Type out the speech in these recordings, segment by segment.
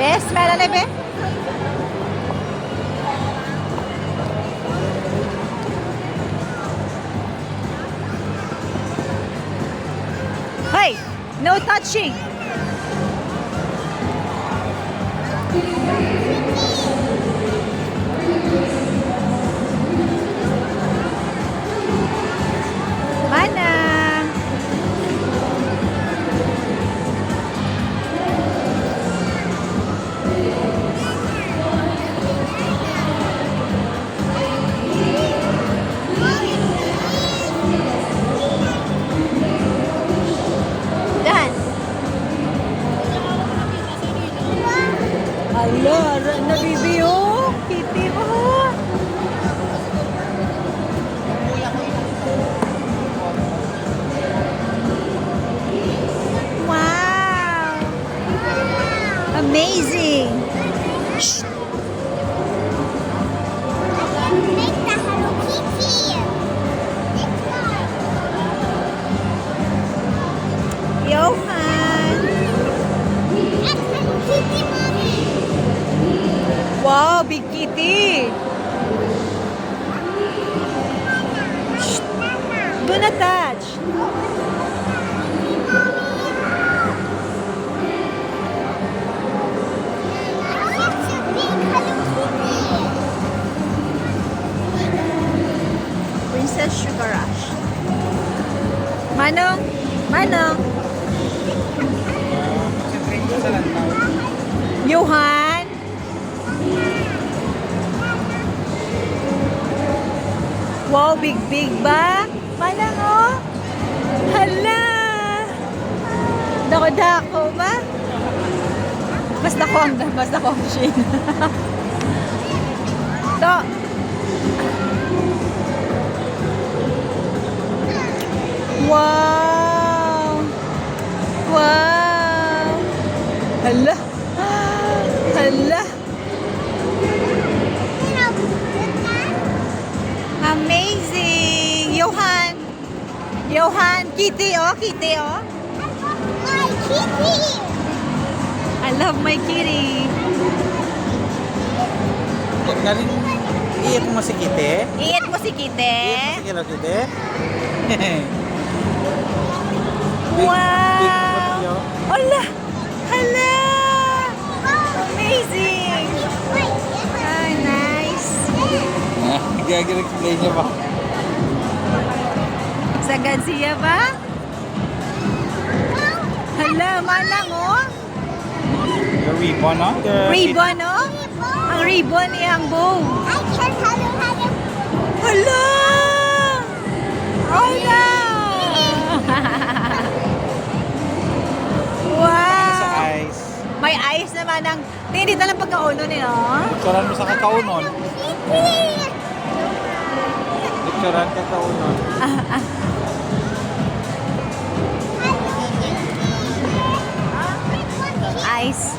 Yes, meron na, be? Hey, no touching. Manang. Dan. Ala, nabibiyo. Kitty mo. Wow. Amazing. Shh. Make the Hello Kitty. Johan. That's Hello Kitty, Mommy. Wow, big kitty. Shh. Do not touch. That's a big Hello Kitty. Princess Sugar Rush. Manong. Manong. Johan. Wow, big ba? Manang, oh. Hala. Dako-dako ba? Basta ko ang Shane. To. Wow. Wow. Hala. Hala. Amazing. Johan. Johan. Kitty, oh. Kitty, oh. My kitty. I love my kitty. Galing iit mo si Kite. Iit mo si Kitty. Iit mo si Hello Kite. Wow. Hala. Hala. Amazing. Ah, nice. Gagawin niya ba? Sagad siya ba? Hala, manang, oh. The ribbon, no? The Ribbon, oh. Ang ribbon niyang bow. I can hello. Hala! Hala! Sa Wow! eyes. May eyes naman ang... Hindi lang pagkauno niyo. Picturean mo sa kakaunon. Kitty. Picturean kakaunon. Eyes.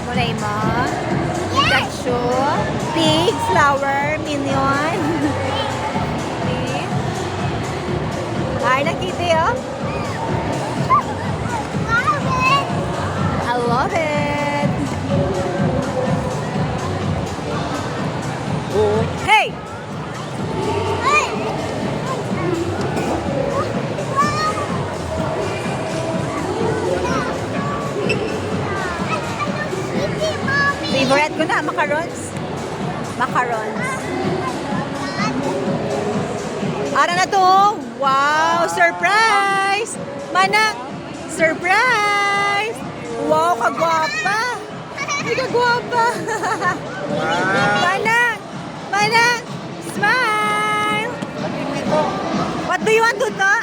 Muray mo. Pikachu. Pig, flower, minion. Okay. Ay, nakita oh. I love it. Oo. Hey! Favorite ko na, macarons. Macarons. Ara na to. Wow, surprise! Manang, surprise! Wow, kagwapa. Ay, kagwapa. Wow. Manang, smile! What do you want to touch?